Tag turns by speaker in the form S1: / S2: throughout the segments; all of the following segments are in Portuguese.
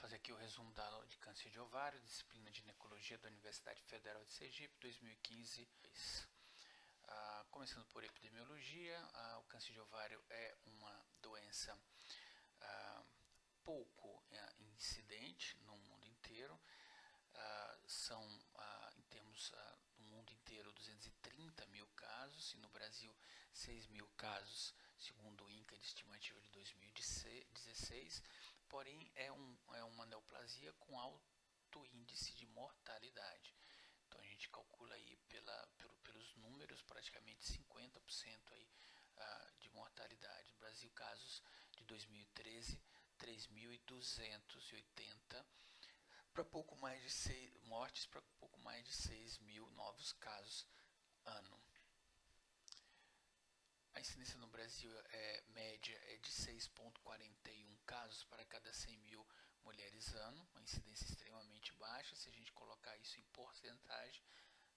S1: fazer aqui o resumo da aula de câncer de ovário, disciplina de ginecologia da Universidade Federal de Sergipe, 2015. Começando por epidemiologia, o câncer de ovário é uma doença pouco incidente no mundo inteiro. São, em termos no mundo inteiro, 230 mil casos, e no Brasil 6 mil casos, segundo o INCA de estimativa de 2016, porém é uma neoplasia com alto índice de mortalidade. Então a gente calcula aí pelos números praticamente 50% aí, de mortalidade. No Brasil, casos de 2013, 3.280 para pouco mais de 6 mortes, para pouco mais de 6 mil novos casos ano. A incidência no Brasil média é de 6,41 casos para cada 100 mil mulheres ano, uma incidência extremamente baixa. Se a gente colocar isso em porcentagem,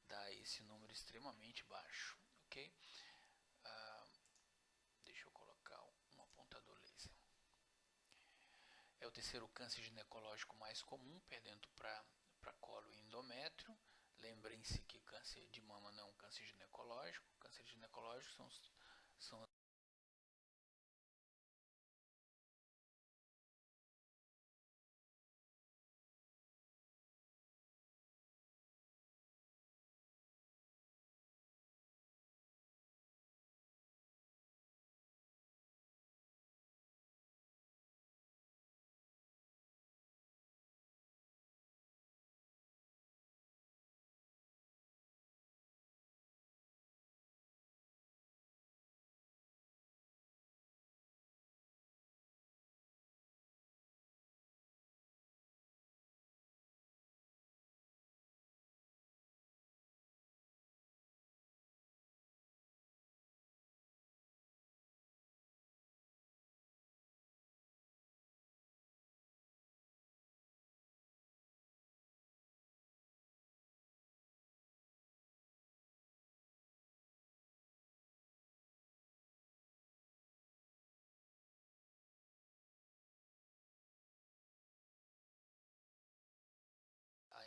S1: dá esse número extremamente baixo, ok? Deixa eu colocar um apontador laser. É o terceiro câncer ginecológico mais comum, perdendo para colo e endométrio. Lembrem-se que câncer de mama não é um câncer ginecológico. Câncer ginecológico são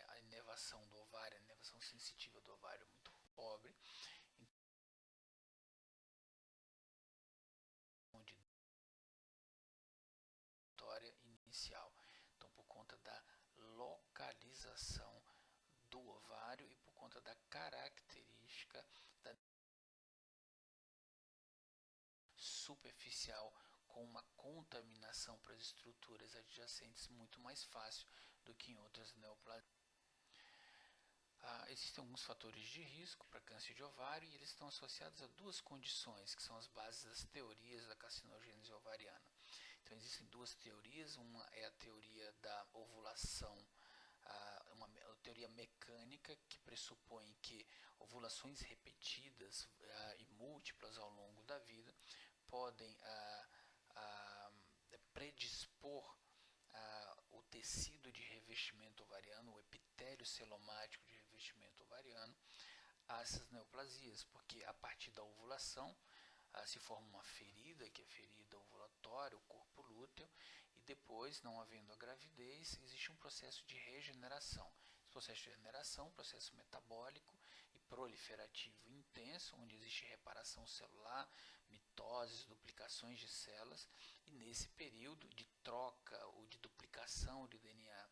S1: a inervação do ovário, a inervação sensitiva do ovário é muito pobre. De vitória inicial. Então, por conta da localização do ovário e por conta da característica da superficial com uma contaminação para as estruturas adjacentes muito mais fácil do que em outras neoplasias. Existem alguns fatores de risco para câncer de ovário e eles estão associados a duas condições, que são as bases das teorias da carcinogênese ovariana. Então, existem duas teorias. Uma é a teoria da ovulação, uma teoria mecânica que pressupõe que ovulações repetidas e múltiplas ao longo da vida podem predispor o tecido de revestimento ovariano, o epitélio celomático de revestimento ovariano, a essas neoplasias, porque a partir da ovulação se forma uma ferida, que é a ferida ovulatória, o corpo lúteo, e depois, não havendo a gravidez, existe um processo de regeneração. Esse processo de regeneração é um processo metabólico e proliferativo intenso, onde existe reparação celular, mitoses, duplicações de células, e nesse período de troca ou de duplicação de DNA,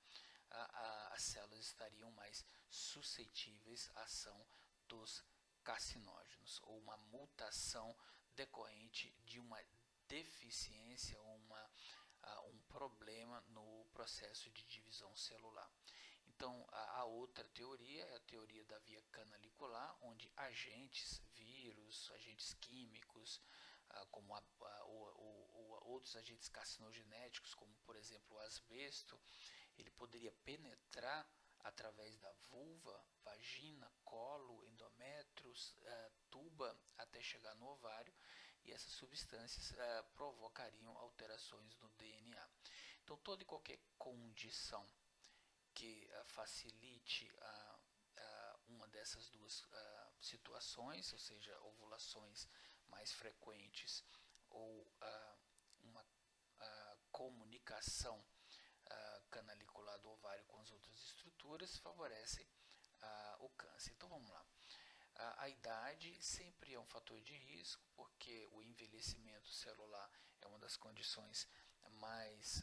S1: as células estariam mais suscetíveis à ação dos carcinógenos, ou uma mutação decorrente de uma deficiência ou um problema no processo de divisão celular. Então, a outra teoria é a teoria da via canalicular, onde agentes, vírus, agentes químicos, como outros agentes carcinogenéticos, como por exemplo o asbesto, ele poderia penetrar através da vulva, vagina, colo, endométrio, tuba, até chegar no ovário, e essas substâncias provocariam alterações no DNA. Então, toda e qualquer condição que facilite uma dessas duas situações, ou seja, ovulações mais frequentes ou uma comunicação canalicular do ovário com as outras estruturas favorecem o câncer. Então vamos lá. A idade sempre é um fator de risco, porque o envelhecimento celular é uma das condições mais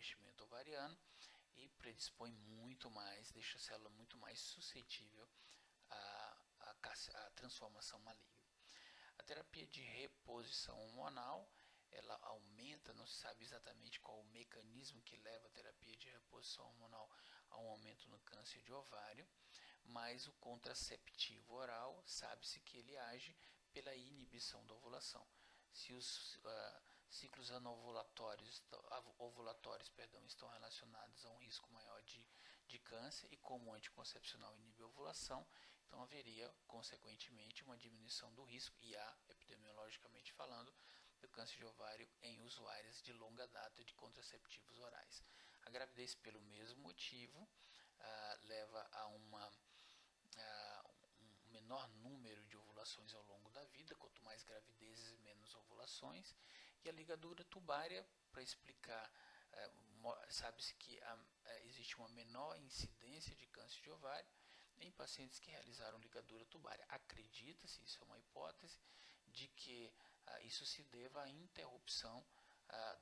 S1: investimento ovariano e predispõe muito mais, deixa a célula muito mais suscetível à transformação maligna. A terapia de reposição hormonal, ela aumenta, não se sabe exatamente qual o mecanismo que leva a terapia de reposição hormonal ao aumento no câncer de ovário, mas o contraceptivo oral, sabe-se que ele age pela inibição da ovulação. Se os ciclos anovulatórios, estão relacionados a um risco maior de câncer, e como o anticoncepcional inibe a ovulação, então haveria, consequentemente, uma diminuição do risco, e há, epidemiologicamente falando, do câncer de ovário em usuárias de longa data de contraceptivos orais. A gravidez, pelo mesmo motivo, leva a um menor número de ovulações ao longo da vida, quanto mais gravidezes, menos ovulações. E a ligadura tubária, para explicar, sabe-se que existe uma menor incidência de câncer de ovário em pacientes que realizaram ligadura tubária. Acredita-se, isso é uma hipótese, de que isso se deva à interrupção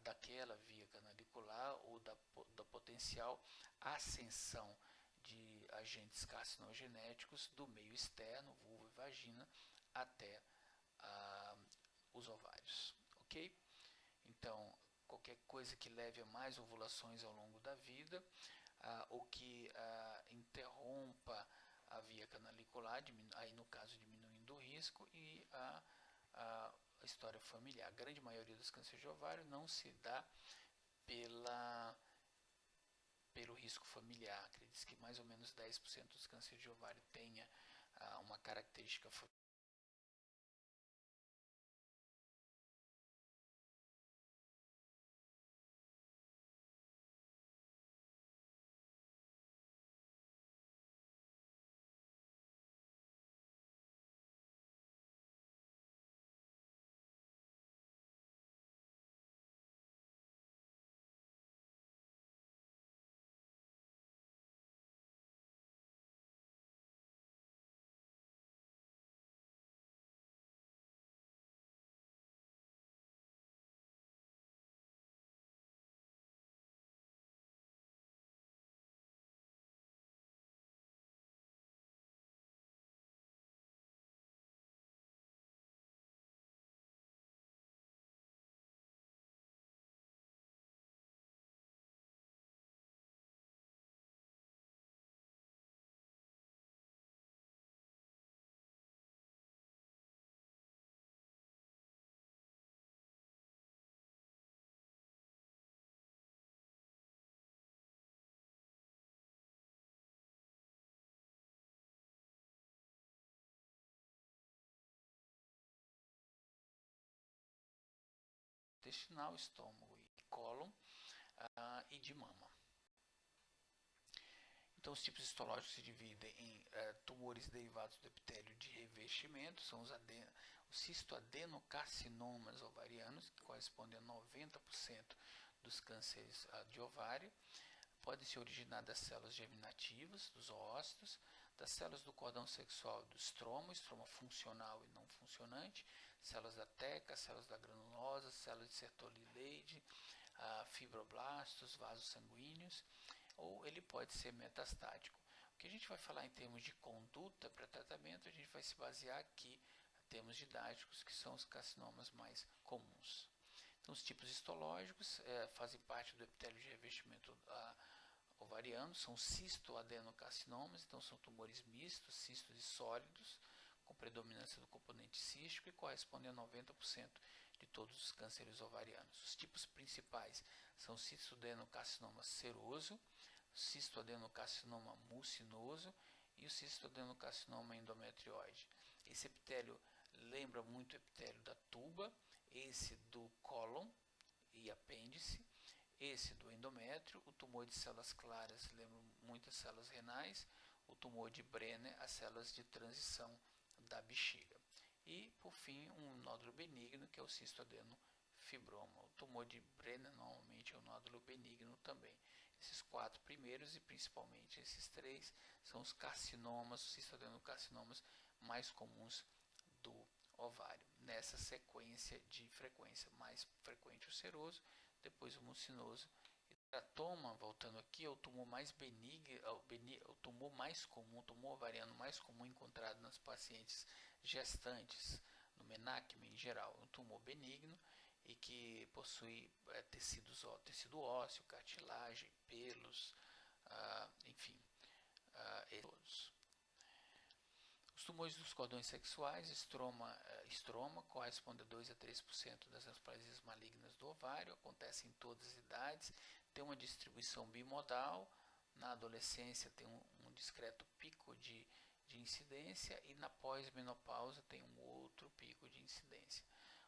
S1: daquela via canalicular ou da potencial ascensão de agentes carcinogenéticos do meio externo, vulva e vagina, até os ovários, ok? Então, qualquer coisa que leve a mais ovulações ao longo da vida, ou que interrompa a via canalicular, aí no caso diminuindo o risco, e a história familiar. A grande maioria dos cânceres de ovário não se dá pelo risco familiar. Acredita-se que mais ou menos 10% dos cânceres de ovário tenha uma característica familiar. intestinal, estômago e cólon, e de mama. Então, os tipos histológicos se dividem em tumores derivados do epitélio de revestimento, são os cistoadenocarcinomas ovarianos, que correspondem a 90% dos cânceres de ovário. Podem se originar das células germinativas, dos oócitos, das células do cordão sexual do estroma funcional e não funcionante, células da teca, células da granulosa, células de Sertoli Leydig, fibroblastos, vasos sanguíneos, ou ele pode ser metastático. O que a gente vai falar em termos de conduta para tratamento, a gente vai se basear aqui em termos didáticos, que são os carcinomas mais comuns. Então, os tipos histológicos fazem parte do epitélio de revestimento ovariano, são cistoadenocarcinomas, então são tumores mistos, cistos e sólidos, com predominância do componente cístico e correspondem a 90% de todos os cânceres ovarianos. Os tipos principais são o cistoadenocarcinoma seroso, cistoadenocarcinoma mucinoso e o cistoadenocarcinoma endometrioide. Esse epitélio lembra muito o epitélio da tuba, esse do cólon e apêndice, esse do endométrio, o tumor de células claras lembra muitas células renais, o tumor de Brenner, as células de transição da bexiga. E, por fim, um nódulo benigno, que é o cistoadenofibroma. O tumor de Brenner normalmente é um nódulo benigno também. Esses 4 primeiros, e principalmente esses 3, são os carcinomas, os cistoadenocarcinomas mais comuns do ovário. Nessa sequência de frequência, mais frequente o seroso, depois o mucinoso. E teratoma, voltando aqui, é o tumor mais benigno, o tumor mais comum, o tumor ovariano mais comum encontrado nas pacientes gestantes, no menacme em geral, um tumor benigno e que possui tecido ósseo, cartilagem, pelos, enfim, todos. Os tumores dos cordões sexuais, estroma, corresponde a 2 a 3% das neoplasias malignas do ovário, acontece em todas as idades, tem uma distribuição bimodal, na adolescência tem um discreto pico de incidência e na pós-menopausa tem um outro pico de incidência.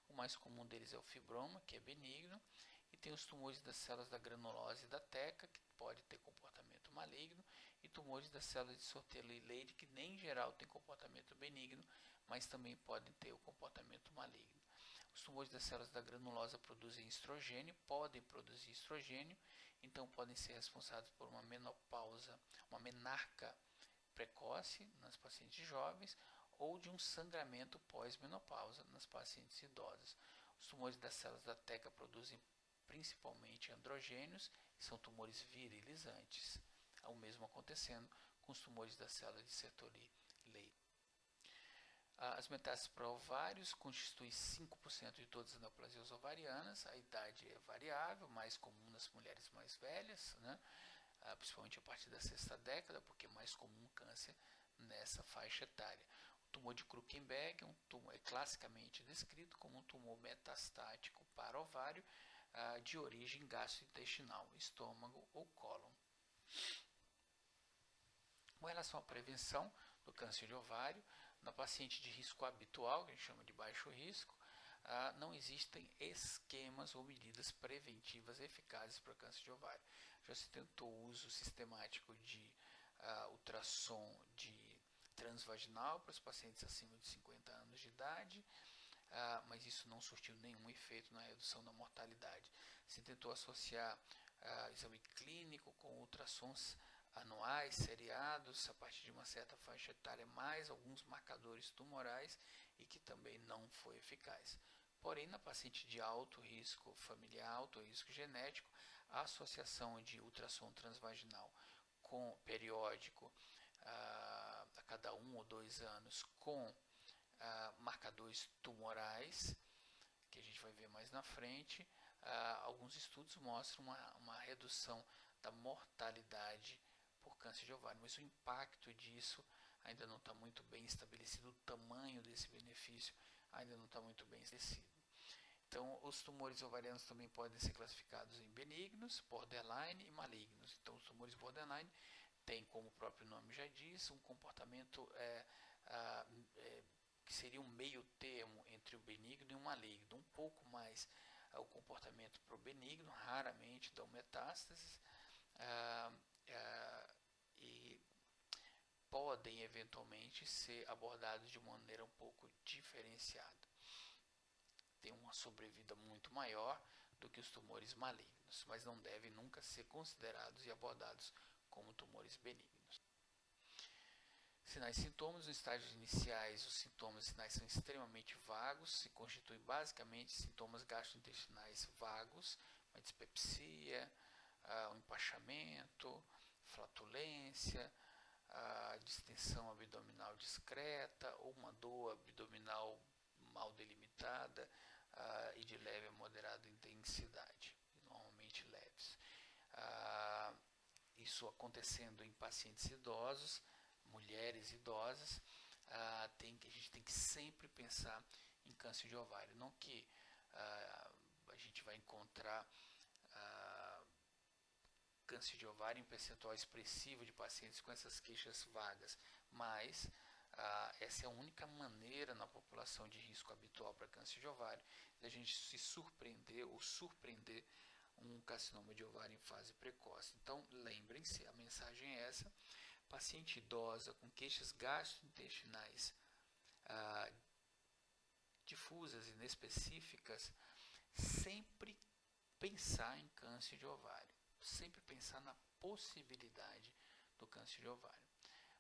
S1: O mais comum deles é o fibroma, que é benigno, e tem os tumores das células da granulose e da teca, que pode ter comportamento maligno, e tumores das células de Sertoli Leydig, que nem em geral tem comportamento benigno, mas também podem ter o comportamento maligno. Os tumores das células da granulosa podem produzir estrogênio, então podem ser responsáveis por uma menopausa, uma menarca precoce nas pacientes jovens, ou de um sangramento pós-menopausa nas pacientes idosas. Os tumores das células da teca produzem principalmente androgênios, e são tumores virilizantes. O mesmo acontecendo com os tumores das células de Sertoli Leydig. As metástases para ovários constituem 5% de todas as neoplasias ovarianas. A idade é variável, mais comum nas mulheres mais velhas, né? Principalmente a partir da 6ª década, porque é mais comum câncer nessa faixa etária. O tumor de Krukenberg é classicamente descrito como um tumor metastático para ovário de origem gastrointestinal, estômago ou cólon. Com relação à prevenção do câncer de ovário, na paciente de risco habitual, que a gente chama de baixo risco, não existem esquemas ou medidas preventivas eficazes para o câncer de ovário. Já se tentou o uso sistemático de ultrassom transvaginal para os pacientes acima de 50 anos de idade, mas isso não surtiu nenhum efeito na redução da mortalidade. Se tentou associar exame clínico com ultrassons anuais, seriados, a partir de uma certa faixa etária, mais alguns marcadores tumorais, e que também não foi eficaz. Porém, na paciente de alto risco familiar, alto risco genético, a associação de ultrassom transvaginal com periódico a cada 1 ou 2 anos com marcadores tumorais, que a gente vai ver mais na frente, alguns estudos mostram uma redução da mortalidade por câncer de ovário, mas o impacto disso ainda não está muito bem estabelecido, o tamanho desse benefício ainda não está muito bem estabelecido. Então, os tumores ovarianos também podem ser classificados em benignos, borderline e malignos. Então, os tumores borderline têm, como o próprio nome já diz, um comportamento que seria um meio termo entre o benigno e o maligno, um pouco mais o comportamento probenigno, raramente dão metástases, e podem eventualmente ser abordados de maneira um pouco diferenciada. Tem uma sobrevida muito maior do que os tumores malignos, mas não devem nunca ser considerados e abordados como tumores benignos. Sinais e sintomas. Nos estágios iniciais, os sintomas e sinais são extremamente vagos, se constituem basicamente sintomas gastrointestinais vagos, uma dispepsia, um empachamento, flatulência, distensão abdominal discreta ou uma dor abdominal mal delimitada e de leve a moderada intensidade, normalmente leves. Isso acontecendo em pacientes idosos, mulheres idosas, a gente tem que sempre pensar em câncer de ovário. Não que a gente vai encontrar câncer de ovário em percentual expressivo de pacientes com essas queixas vagas, mas essa é a única maneira na população de risco habitual para câncer de ovário de a gente se surpreender ou surpreender um carcinoma de ovário em fase precoce. Então, lembrem-se, a mensagem é essa: paciente idosa com queixas gastrointestinais difusas e inespecíficas, sempre pensar em câncer de ovário, sempre pensar na possibilidade do câncer de ovário.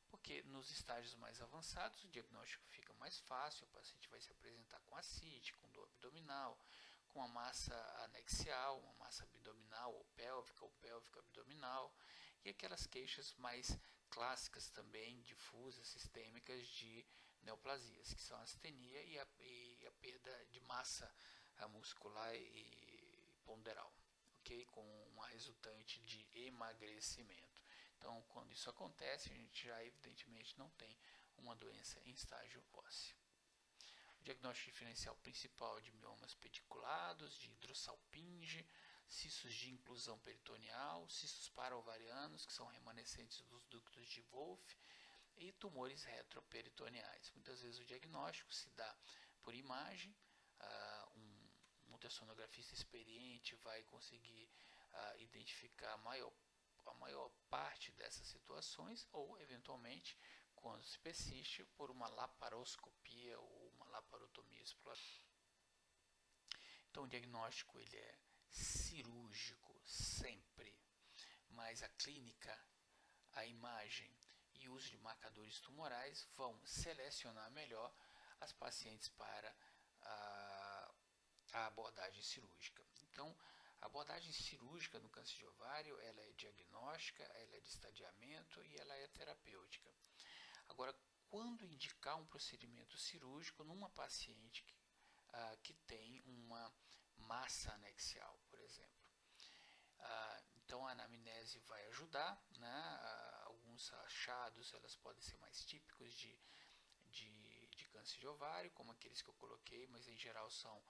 S1: Porque nos estágios mais avançados o diagnóstico fica mais fácil, o paciente vai se apresentar com ascite, com dor abdominal, com uma massa anexial, uma massa abdominal ou pélvica abdominal, e aquelas queixas mais clássicas também, difusas, sistêmicas de neoplasias, que são a astenia e a perda de massa muscular e ponderal, ok? Com uma resultante de emagrecimento. Então, quando isso acontece, a gente já evidentemente não tem uma doença em estágio pósseo. O diagnóstico diferencial principal de miomas pediculados, de hidrossalpinge, cistos de inclusão peritoneal, cistos paraovarianos, que são remanescentes dos ductos de Wolff, e tumores retroperitoneais. Muitas vezes o diagnóstico se dá por imagem, um ultrassonografista experiente vai conseguir identificar a maior parte dessas situações, ou eventualmente, quando se persiste, por uma laparoscopia ou uma laparotomia exploratória. Então o diagnóstico ele é cirúrgico sempre, mas a clínica, a imagem e o uso de marcadores tumorais vão selecionar melhor as pacientes para a abordagem cirúrgica. Então, a abordagem cirúrgica no câncer de ovário, ela é diagnóstica, ela é de estadiamento e ela é terapêutica. Agora, quando indicar um procedimento cirúrgico numa paciente que tem uma massa anexial, por exemplo. Então, a anamnese vai ajudar, né? Alguns achados, elas podem ser mais típicos de câncer de ovário, como aqueles que eu coloquei, mas em geral são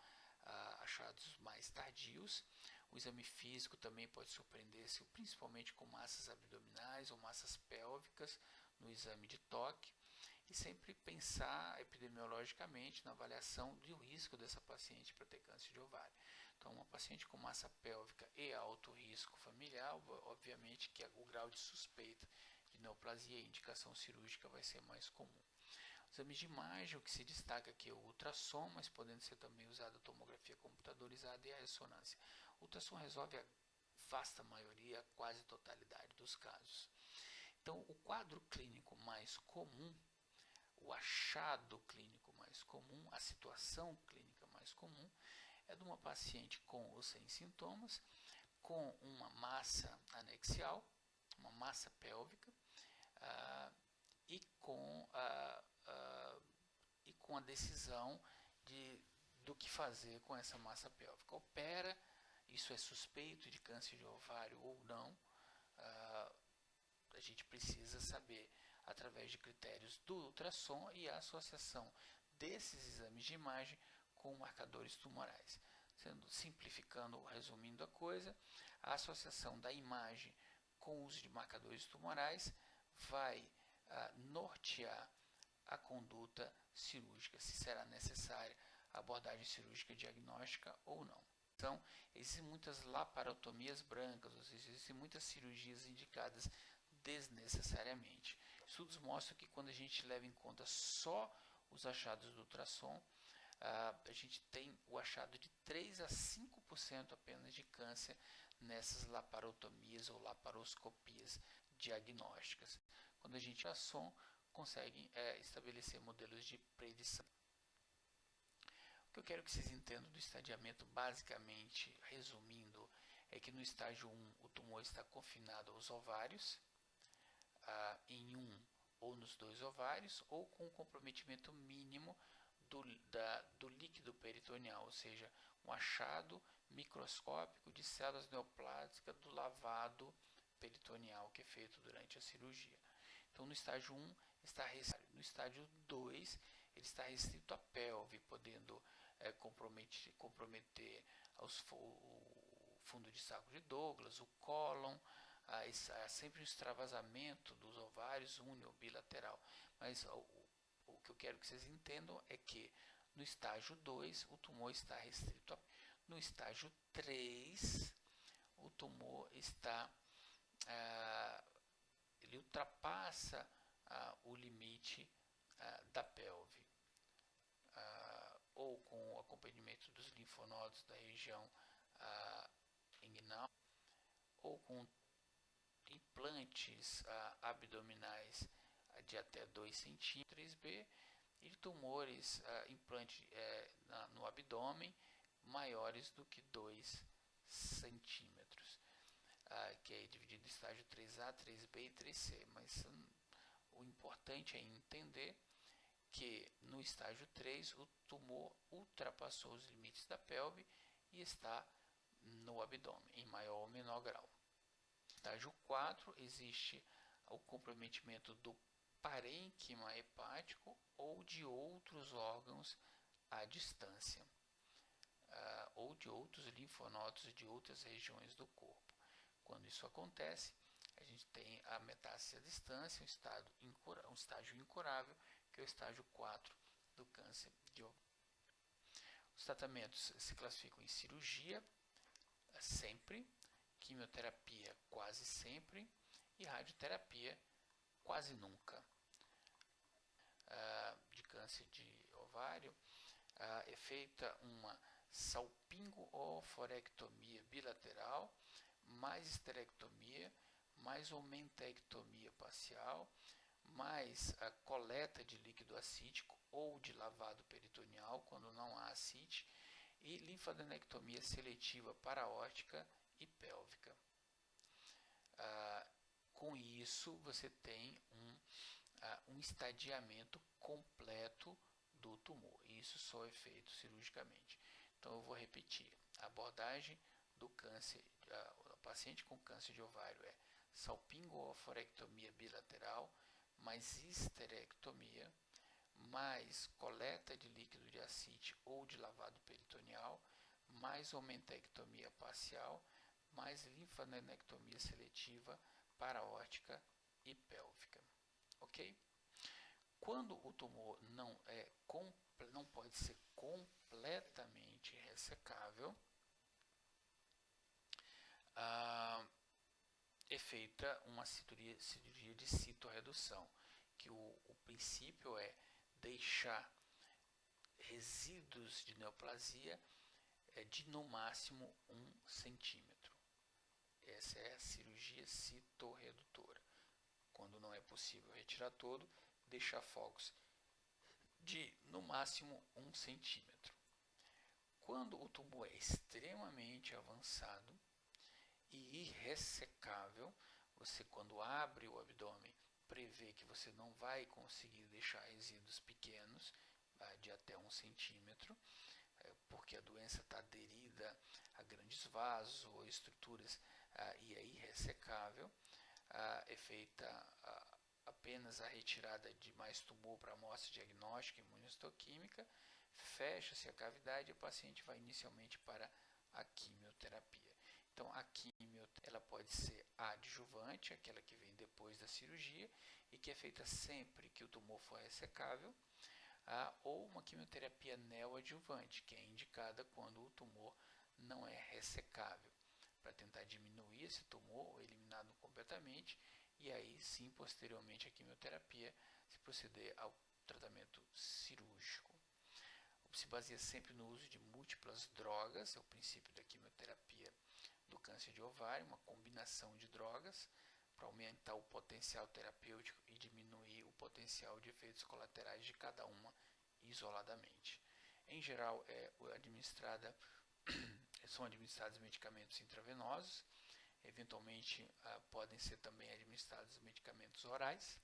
S1: achados mais tardios. O exame físico também pode surpreender-se, principalmente com massas abdominais ou massas pélvicas no exame de toque, e sempre pensar epidemiologicamente na avaliação do risco dessa paciente para ter câncer de ovário. Então, uma paciente com massa pélvica e alto risco familiar, obviamente que o grau de suspeita de neoplasia e indicação cirúrgica vai ser mais comum. Exames de imagem, o que se destaca aqui é o ultrassom, mas podendo ser também usada a tomografia computadorizada e a ressonância. O ultrassom resolve a vasta maioria, a quase totalidade dos casos. Então, o quadro clínico mais comum, o achado clínico mais comum, a situação clínica mais comum, é de uma paciente com ou sem sintomas, com uma massa anexial, uma massa pélvica, e com a decisão do que fazer com essa massa pélvica. Opera, isso é suspeito de câncer de ovário ou não, a gente precisa saber através de critérios do ultrassom e a associação desses exames de imagem com marcadores tumorais. Simplificando, resumindo a coisa, a associação da imagem com o uso de marcadores tumorais vai nortear a conduta cirúrgica, se será necessária a abordagem cirúrgica diagnóstica ou não. Então, existem muitas laparotomias brancas, ou seja, existem muitas cirurgias indicadas desnecessariamente. Estudos mostram que quando a gente leva em conta só os achados do ultrassom, a gente tem o achado de 3 a 5% apenas de câncer nessas laparotomias ou laparoscopias diagnósticas. Quando a gente ultrassom, consegue estabelecer modelos de predição. O que eu quero que vocês entendam do estadiamento, basicamente, resumindo, é que no estágio 1 o tumor está confinado aos ovários, em um ou nos 2 ovários, ou com comprometimento mínimo do líquido peritoneal, ou seja, um achado microscópico de células neoplásicas do lavado peritoneal que é feito durante a cirurgia. Então, no estágio 1 está restrito. No estágio 2, ele está restrito à pelve, podendo comprometer o fundo de saco de Douglas, o cólon, há sempre um extravasamento dos ovários uni ou bilateral. Mas o que eu quero que vocês entendam é que no estágio 2 o tumor está restrito. No estágio 3 o tumor está ele ultrapassa o limite da pelve, ou com o acompanhamento dos linfonodos da região inguinal, ou com implantes abdominais de até 2 centímetros 3B, e tumores implante no abdômen maiores do que 2 centímetros, que é dividido em estágio 3A, 3B e 3C, mas o importante é entender que no estágio 3 o tumor ultrapassou os limites da pelve e está no abdômen, em maior ou menor grau. No estágio 4 existe o comprometimento do parênquima hepático ou de outros órgãos à distância, ou de outros linfonodos de outras regiões do corpo. Quando isso acontece, a gente tem a metástase à distância, um estágio incurável, que é o estágio 4 do câncer de ovário. Os tratamentos se classificam em cirurgia, sempre, quimioterapia, quase sempre, e radioterapia, quase nunca. De câncer de ovário, é feita uma salpingo-oforectomia bilateral, mais esterectomia, mais omentectomia parcial, mais a coleta de líquido acítico ou de lavado peritoneal, quando não há ascite, e linfadenectomia seletiva paraórtica e pélvica. Com isso, você tem um estadiamento completo do tumor. Isso só é feito cirurgicamente. Então, eu vou repetir. A abordagem do câncer, o paciente com câncer de ovário é salpingo-oforectomia bilateral, mais histerectomia, mais coleta de líquido de ascite ou de lavado peritoneal, mais omentectomia parcial, mais linfadenectomia seletiva, paraórtica e pélvica. Ok? Quando o tumor não pode ser completamente ressecável, é feita uma cirurgia de citorredução, que o princípio é deixar resíduos de neoplasia de no máximo 1 centímetro. Essa é a cirurgia citorredutora. Quando não é possível retirar todo, deixar focos de no máximo 1 centímetro. Quando o tumor é extremamente avançado e irressecável, você, quando abre o abdômen, prevê que você não vai conseguir deixar resíduos pequenos, de até 1 centímetro, porque a doença está aderida a grandes vasos ou estruturas e é irressecável. É feita apenas a retirada de mais tumor para amostra diagnóstica e imunistoquímica, fecha-se a cavidade e o paciente vai inicialmente para a quimioterapia. Então, a quimio ela pode ser adjuvante, aquela que vem depois da cirurgia e que é feita sempre que o tumor for ressecável, ou uma quimioterapia neoadjuvante, que é indicada quando o tumor não é ressecável, para tentar diminuir esse tumor ou eliminá-lo completamente, e aí sim, posteriormente à quimioterapia, se proceder ao tratamento cirúrgico. Se baseia sempre no uso de múltiplas drogas, é o princípio da quimioterapia do câncer de ovário, uma combinação de drogas para aumentar o potencial terapêutico e diminuir o potencial de efeitos colaterais de cada uma isoladamente. Em geral, são administrados medicamentos intravenosos, eventualmente podem ser também administrados medicamentos orais,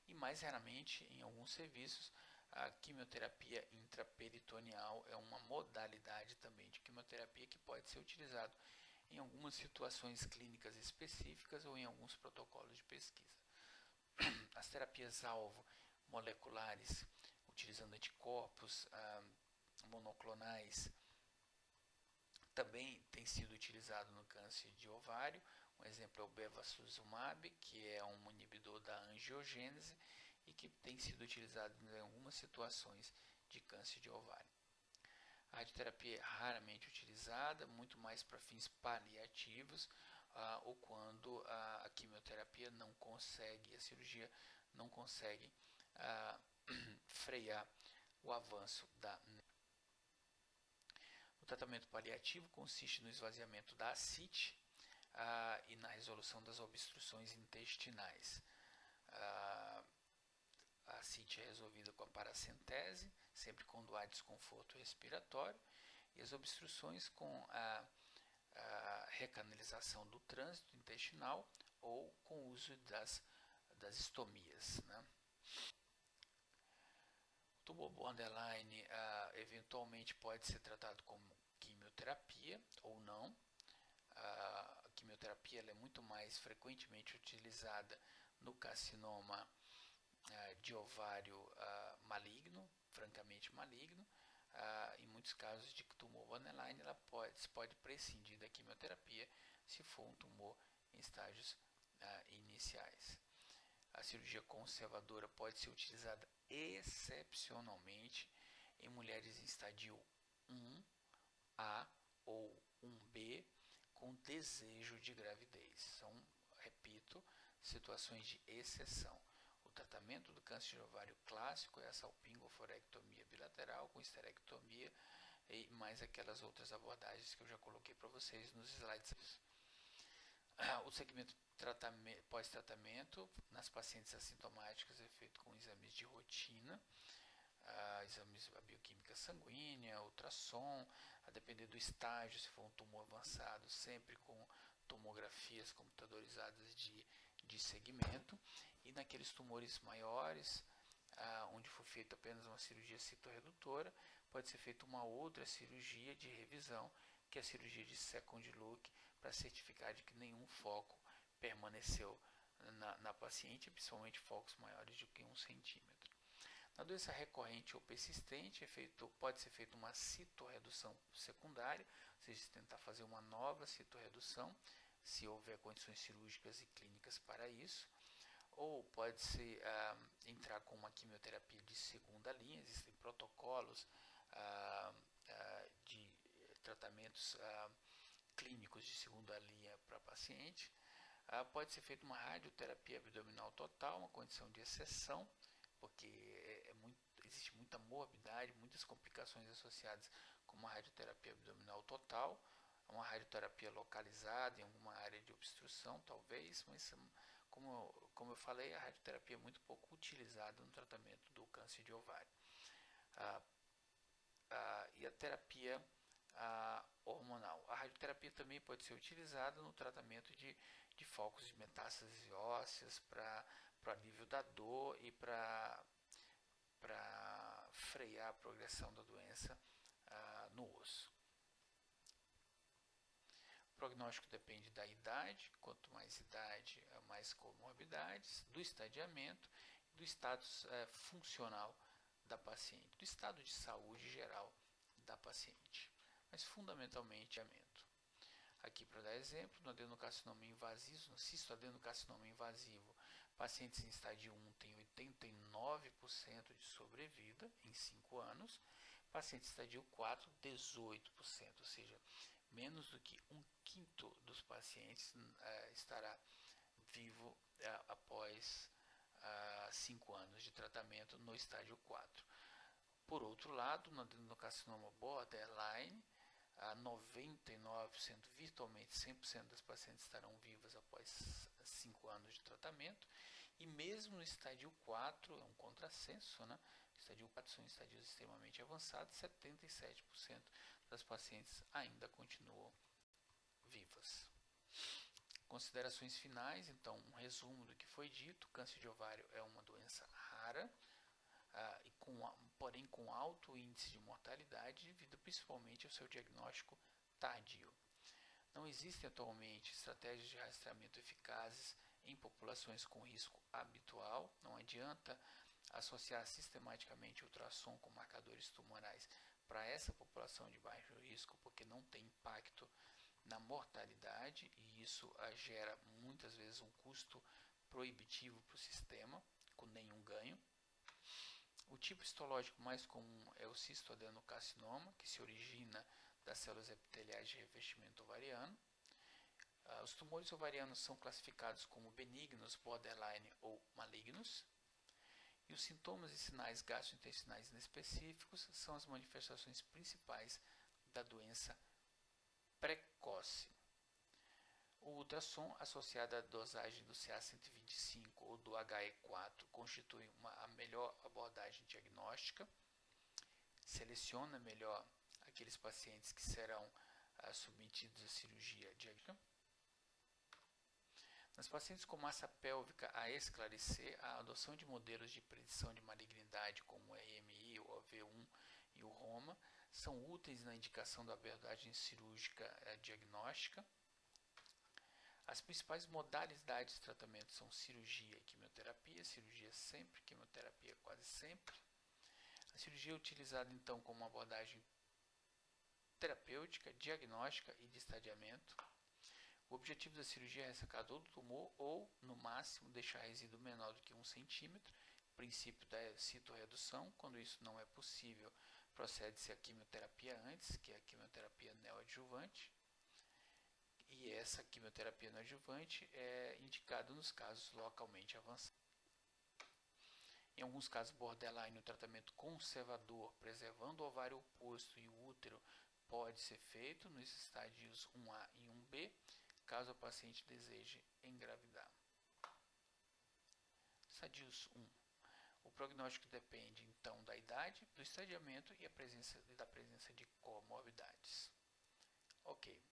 S1: e mais raramente, em alguns serviços, a quimioterapia intraperitoneal é uma modalidade também de quimioterapia que pode ser utilizado em algumas situações clínicas específicas ou em alguns protocolos de pesquisa. As terapias-alvo moleculares, utilizando anticorpos monoclonais, também tem sido utilizado no câncer de ovário. Um exemplo é o bevacizumab, que é um inibidor da angiogênese e que tem sido utilizado em algumas situações de câncer de ovário. A radioterapia é raramente utilizada, muito mais para fins paliativos, ou quando a quimioterapia não consegue, a cirurgia não consegue frear o avanço da. O tratamento paliativo consiste no esvaziamento da ascite e na resolução das obstruções intestinais. A ascite é resolvida com a paracentese, sempre quando há desconforto respiratório, e as obstruções com a recanalização do trânsito intestinal ou com o uso das estomias, né? O tumor borderline eventualmente pode ser tratado como quimioterapia ou não. A quimioterapia ela é muito mais frequentemente utilizada no carcinoma de ovário maligno, francamente maligno. Em muitos casos de tumor borderline, se pode prescindir da quimioterapia se for um tumor em estágios iniciais. A cirurgia conservadora pode ser utilizada excepcionalmente em mulheres em estádio 1A ou 1B com desejo de gravidez. São, repito, situações de exceção. O tratamento do câncer de ovário clássico é a salpingoforectomia bilateral com esterectomia e mais aquelas outras abordagens que eu já coloquei para vocês nos slides. O segmento pós-tratamento nas pacientes assintomáticas é feito com exames de rotina, exames da bioquímica sanguínea, ultrassom, a depender do estágio, se for um tumor avançado, sempre com tomografias computadorizadas de segmento, e naqueles tumores maiores, onde for feita apenas uma cirurgia citorredutora, pode ser feita uma outra cirurgia de revisão, que é a cirurgia de second look, para certificar de que nenhum foco permaneceu na paciente, principalmente focos maiores do que 1 centímetro. Na doença recorrente ou persistente, pode ser feita uma citorredução secundária, ou seja, tentar fazer uma nova citorredução, se houver condições cirúrgicas e clínicas para isso, ou pode-se entrar com uma quimioterapia de segunda linha. Existem protocolos de tratamentos clínicos de segunda linha para paciente. Pode ser feita uma radioterapia abdominal total, uma condição de exceção, porque existe muita morbidade, muitas complicações associadas com uma radioterapia abdominal total, uma radioterapia localizada em alguma área de obstrução, talvez, mas como eu falei, a radioterapia é muito pouco utilizada no tratamento do câncer de ovário. E a terapia hormonal. A radioterapia também pode ser utilizada no tratamento de focos de metástases ósseas para alívio da dor e para frear a progressão da doença no osso. O prognóstico depende da idade, quanto mais idade, mais comorbidades, do estadiamento, do status funcional da paciente, do estado de saúde geral da paciente, mas fundamentalmente aqui para dar exemplo, no adenocarcinoma invasivo, no cistoadenocarcinoma invasivo, pacientes em estágio 1 têm 89% de sobrevida em 5 anos, Paciente estadio 4, 18%, ou seja, menos do que 1/5 dos pacientes estará vivo após 5 anos de tratamento no estágio 4. Por outro lado, no adenocarcinoma borderline, 99%, virtualmente 100% das pacientes estarão vivas após 5 anos de tratamento. E mesmo no estágio 4, é um contrassenso, né? Estágio 4 são estádios extremamente avançados, 77% das pacientes ainda continuam vivas. Considerações finais, então, um resumo do que foi dito: câncer de ovário é uma doença rara, porém com alto índice de mortalidade devido principalmente ao seu diagnóstico tardio. Não existem atualmente estratégias de rastreamento eficazes em populações com risco habitual. Não adianta associar sistematicamente ultrassom com marcadores tumorais para essa população de baixo risco, porque não tem impacto na mortalidade e isso gera muitas vezes um custo proibitivo para o sistema, com nenhum ganho. O tipo histológico mais comum é o cistoadenocarcinoma, que se origina das células epiteliais de revestimento ovariano. Os tumores ovarianos são classificados como benignos, borderline ou malignos. E os sintomas e sinais gastrointestinais inespecíficos são as manifestações principais da doença precoce. O ultrassom associado à dosagem do CA-125 ou do HE4 constitui a melhor abordagem diagnóstica, seleciona melhor aqueles pacientes que serão submetidos à cirurgia diagnóstica. Nas pacientes com massa pélvica a esclarecer, a adoção de modelos de predição de malignidade como o RMI, o OV1 e o ROMA são úteis na indicação da abordagem cirúrgica diagnóstica. As principais modalidades de tratamento são cirurgia e quimioterapia, cirurgia sempre, quimioterapia quase sempre. A cirurgia é utilizada então como uma abordagem terapêutica, diagnóstica e de estadiamento. O objetivo da cirurgia é ressecar todo o tumor ou, no máximo, deixar resíduo menor do que 1 centímetro. Princípio da citorredução. Quando isso não é possível, procede-se a quimioterapia antes, que é a quimioterapia neoadjuvante. E essa quimioterapia neoadjuvante é indicada nos casos localmente avançados. Em alguns casos borderline, o tratamento conservador, preservando o ovário oposto e o útero, pode ser feito nos estádios 1A e 1B, caso a paciente deseje engravidar. Estádios 1. O prognóstico depende, então, da idade, do estadiamento e da presença de comorbidades. Ok.